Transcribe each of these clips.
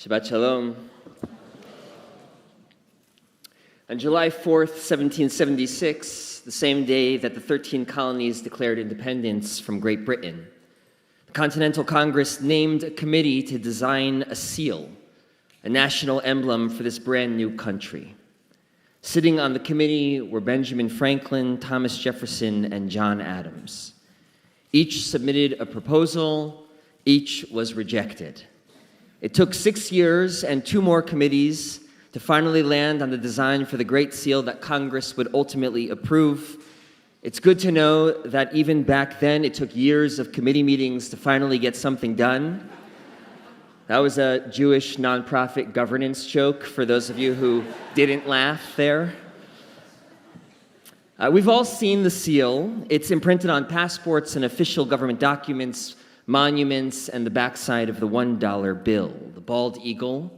Shabbat Shalom. On July 4th, 1776, the same day that the 13 colonies declared independence from Great Britain, the Continental Congress named a committee to design a seal, a national emblem for this brand new country. Sitting on the committee were Benjamin Franklin, Thomas Jefferson, and John Adams. Each submitted a proposal, each was rejected. It took 6 years and 2 more committees to finally land on the design for the Great Seal that Congress would ultimately approve. It's good to know that even back then, it took years of committee meetings to finally get something done. That was a Jewish nonprofit governance joke for those of you who didn't laugh there. We've all seen the seal. It's imprinted on passports and official government documents, monuments, and the backside of the $1 bill. The bald eagle,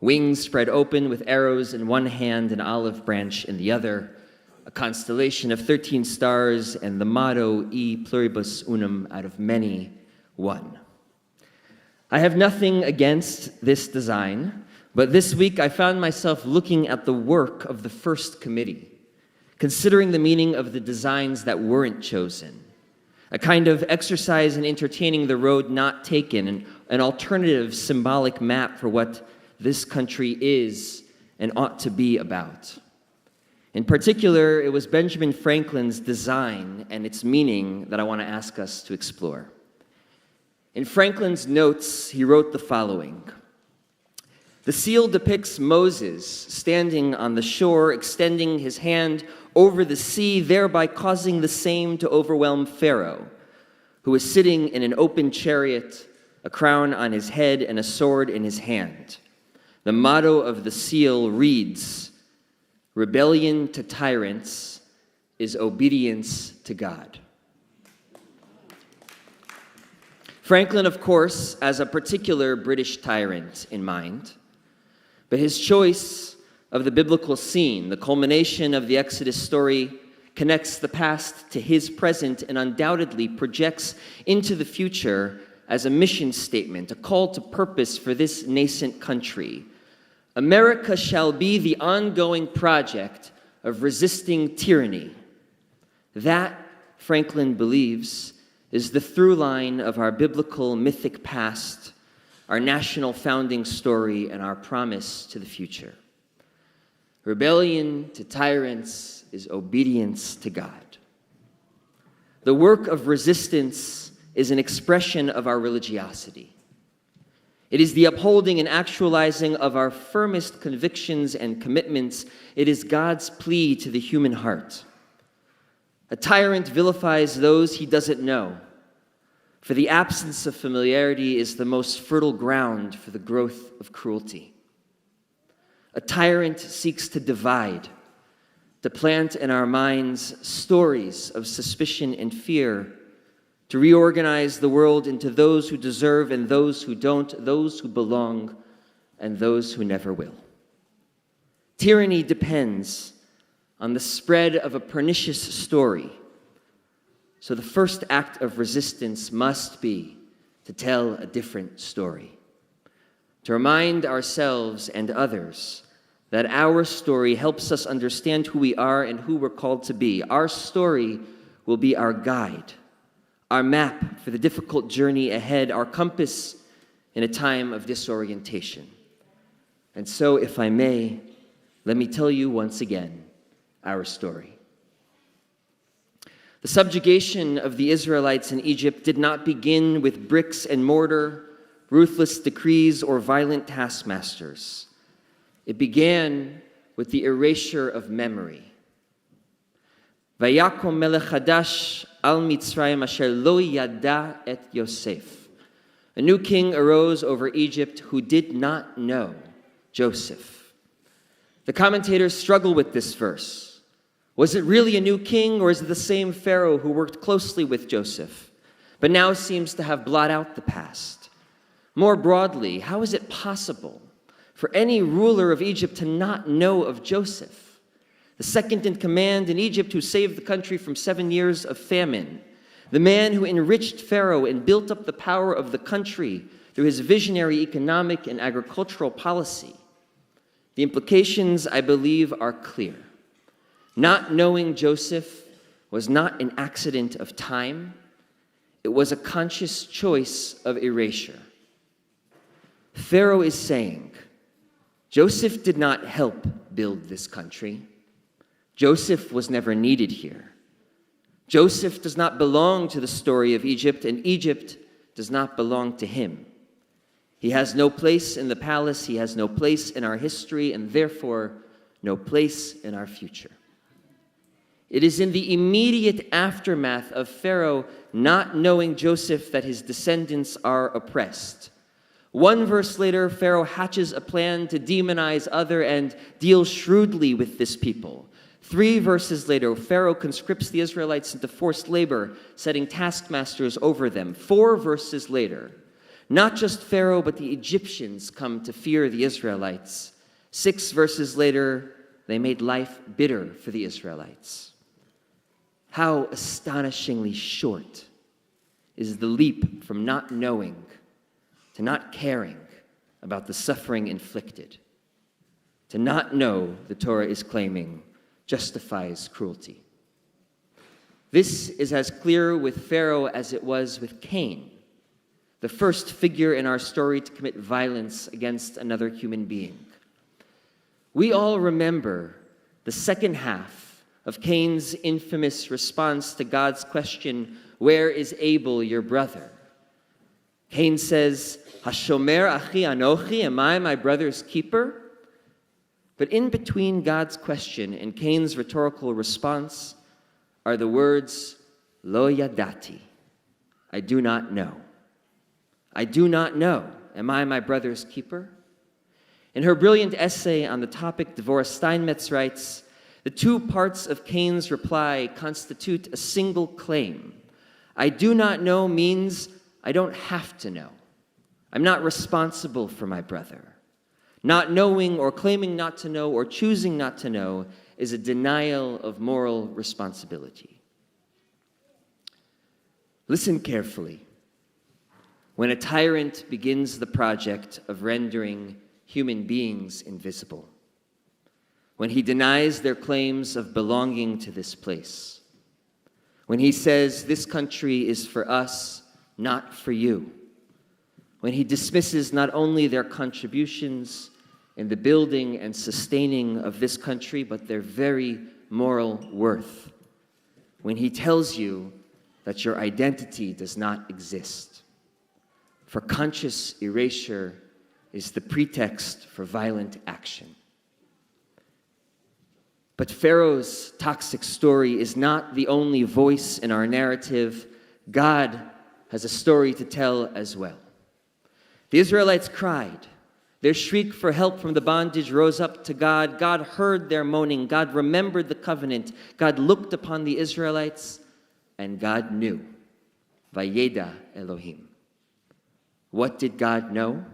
wings spread open with arrows in one hand and olive branch in the other, a constellation of 13 stars, and the motto, E pluribus unum, out of many, one. I have nothing against this design, but this week I found myself looking at the work of the first committee, considering the meaning of the designs that weren't chosen, a kind of exercise in entertaining the road not taken, an alternative symbolic map for what this country is and ought to be about. In particular, it was Benjamin Franklin's design and its meaning that I want to ask us to explore. In Franklin's notes, he wrote the following: "The seal depicts Moses standing on the shore, extending his hand over the sea, thereby causing the same to overwhelm Pharaoh, who is sitting in an open chariot, a crown on his head and a sword in his hand. The motto of the seal reads, 'Rebellion to tyrants is obedience to God.'" Franklin, of course, has a particular British tyrant in mind, but his choice of the biblical scene, the culmination of the Exodus story, connects the past to his present and undoubtedly projects into the future as a mission statement, a call to purpose for this nascent country. America shall be the ongoing project of resisting tyranny. That, Franklin believes, is the through line of our biblical mythic past, our national founding story, and our promise to the future. Rebellion to tyrants is obedience to God. The work of resistance is an expression of our religiosity. It is the upholding and actualizing of our firmest convictions and commitments. It is God's plea to the human heart. A tyrant vilifies those he doesn't know, for the absence of familiarity is the most fertile ground for the growth of cruelty. A tyrant seeks to divide, to plant in our minds stories of suspicion and fear, to reorganize the world into those who deserve and those who don't, those who belong and those who never will. Tyranny depends on the spread of a pernicious story. So the first act of resistance must be to tell a different story, to remind ourselves and others that our story helps us understand who we are and who we're called to be. Our story will be our guide, our map for the difficult journey ahead, our compass in a time of disorientation. And so, if I may, let me tell you once again our story. The subjugation of the Israelites in Egypt did not begin with bricks and mortar, ruthless decrees, or violent taskmasters. It began with the erasure of memory. Vayakom melech hadash al Mitzrayim asher lo yada et Yosef. A new king arose over Egypt who did not know Joseph. The commentators struggle with this verse. Was it really a new king, or is it the same Pharaoh who worked closely with Joseph, but now seems to have blotted out the past? More broadly, how is it possible for any ruler of Egypt to not know of Joseph, the second in command in Egypt who saved the country from 7 years of famine, the man who enriched Pharaoh and built up the power of the country through his visionary economic and agricultural policy. The implications, I believe, are clear. Not knowing Joseph was not an accident of time. It was a conscious choice of erasure. Pharaoh is saying, Joseph did not help build this country. Joseph was never needed here. Joseph does not belong to the story of Egypt, and Egypt does not belong to him. He has no place in the palace, he has no place in our history, and therefore no place in our future. It is in the immediate aftermath of Pharaoh not knowing Joseph that his descendants are oppressed. One verse later, Pharaoh hatches a plan to demonize other and deal shrewdly with this people. 3 verses later, Pharaoh conscripts the Israelites into forced labor, setting taskmasters over them. 4 verses later, not just Pharaoh, but the Egyptians come to fear the Israelites. 6 verses later, they made life bitter for the Israelites. How astonishingly short is the leap from not knowing to not caring about the suffering inflicted. To not know, the Torah is claiming, justifies cruelty. This is as clear with Pharaoh as it was with Cain, the first figure in our story to commit violence against another human being. We all remember the second half of Cain's infamous response to God's question, "Where is Abel, your brother?" Cain says, "Hashomer achi anochi, am I my brother's keeper?" But in between God's question and Cain's rhetorical response are the words, "Lo yadati," I do not know. I do not know. Am I my brother's keeper? In her brilliant essay on the topic, Devorah Steinmetz writes, the 2 parts of Cain's reply constitute a single claim. I do not know means I don't have to know. I'm not responsible for my brother. Not knowing or claiming not to know or choosing not to know is a denial of moral responsibility. Listen carefully. When a tyrant begins the project of rendering human beings invisible, when he denies their claims of belonging to this place, when he says this country is for us, not for you, when he dismisses not only their contributions in the building and sustaining of this country, but their very moral worth, when he tells you that your identity does not exist. For conscious erasure is the pretext for violent action. But Pharaoh's toxic story is not the only voice in our narrative. God has a story to tell as well. The Israelites cried. Their shriek for help from the bondage rose up to God. God heard their moaning. God remembered the covenant. God looked upon the Israelites, and God knew. Vayeda Elohim. What did God know?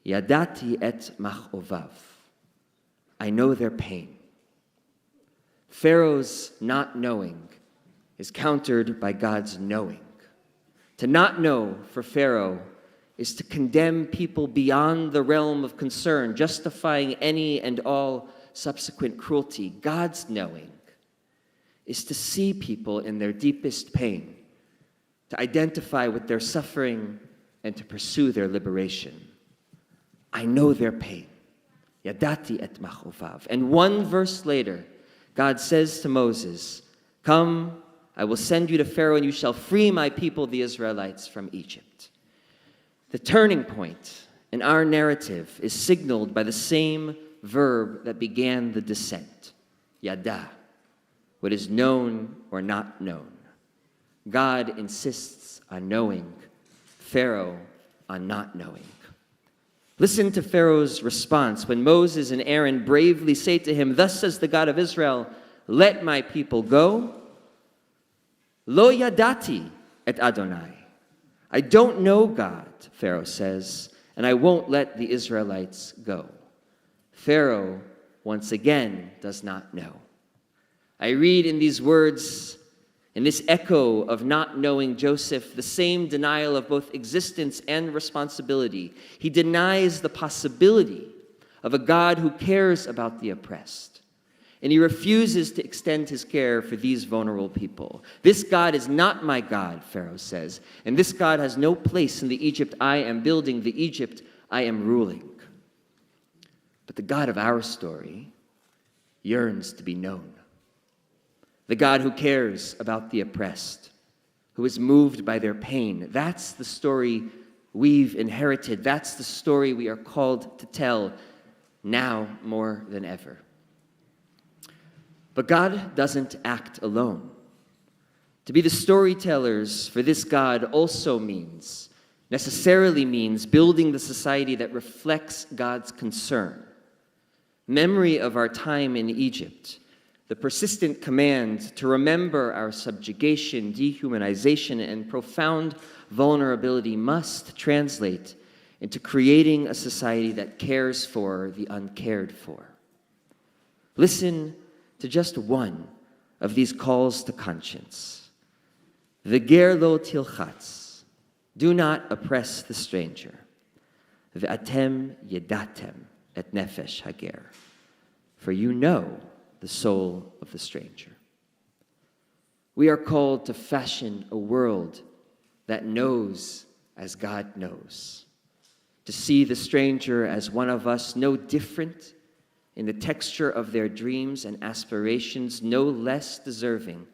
Yadati et machovav. I know their pain. Pharaoh's not knowing is countered by God's knowing. To not know for Pharaoh is to condemn people beyond the realm of concern, justifying any and all subsequent cruelty. God's knowing is to see people in their deepest pain, to identify with their suffering, and to pursue their liberation. I know their pain. Yadati et machovav. And 1 verse later, God says to Moses, "Come, I will send you to Pharaoh, and you shall free my people, the Israelites, from Egypt." The turning point in our narrative is signaled by the same verb that began the descent, yada, what is known or not known. God insists on knowing, Pharaoh on not knowing. Listen to Pharaoh's response when Moses and Aaron bravely say to him, "Thus says the God of Israel, let my people go." Lo yadati et Adonai. I don't know God, Pharaoh says, and I won't let the Israelites go. Pharaoh, once again, does not know. I read in these words In this echo of not knowing Joseph, the same denial of both existence and responsibility, he denies the possibility of a God who cares about the oppressed. And he refuses to extend his care for these vulnerable people. This God is not my God, Pharaoh says, and this God has no place in the Egypt I am building, the Egypt I am ruling. But the God of our story yearns to be known. The God who cares about the oppressed, who is moved by their pain. That's the story we've inherited. That's the story we are called to tell now more than ever. But God doesn't act alone. To be the storytellers for this God also necessarily means building the society that reflects God's concern. Memory of our time in Egypt, the persistent command to remember our subjugation, dehumanization, and profound vulnerability must translate into creating a society that cares for the uncared for. Listen to just one of these calls to conscience. V'ger lo tilchatz, do not oppress the stranger. V'atem yedatem et nefesh hager, for you know the soul of the stranger. We are called to fashion a world that knows as God knows, to see the stranger as one of us, no different in the texture of their dreams and aspirations, no less deserving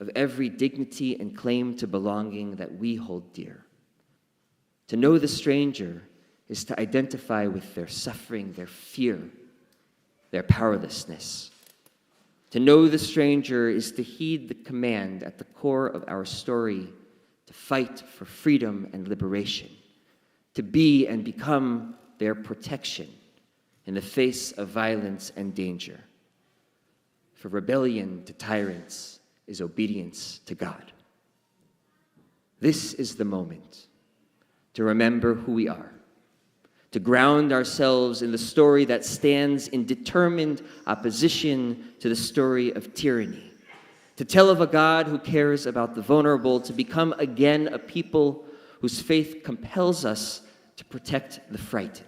of every dignity and claim to belonging that we hold dear. To know the stranger is to identify with their suffering, their fear, their powerlessness. To know the stranger is to heed the command at the core of our story to fight for freedom and liberation, to be and become their protection in the face of violence and danger. For rebellion to tyrants is obedience to God. This is the moment to remember who we are, to ground ourselves in the story that stands in determined opposition to the story of tyranny, to tell of a God who cares about the vulnerable, to become again a people whose faith compels us to protect the frightened.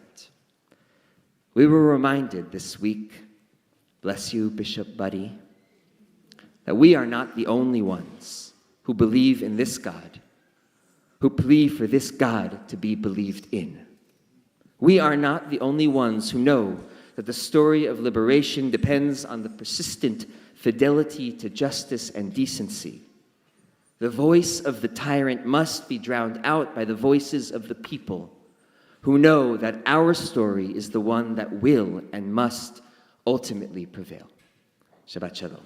We were reminded this week, bless you, Bishop Buddy, that we are not the only ones who believe in this God, who plea for this God to be believed in. We are not the only ones who know that the story of liberation depends on the persistent fidelity to justice and decency. The voice of the tyrant must be drowned out by the voices of the people who know that our story is the one that will and must ultimately prevail. Shabbat Shalom.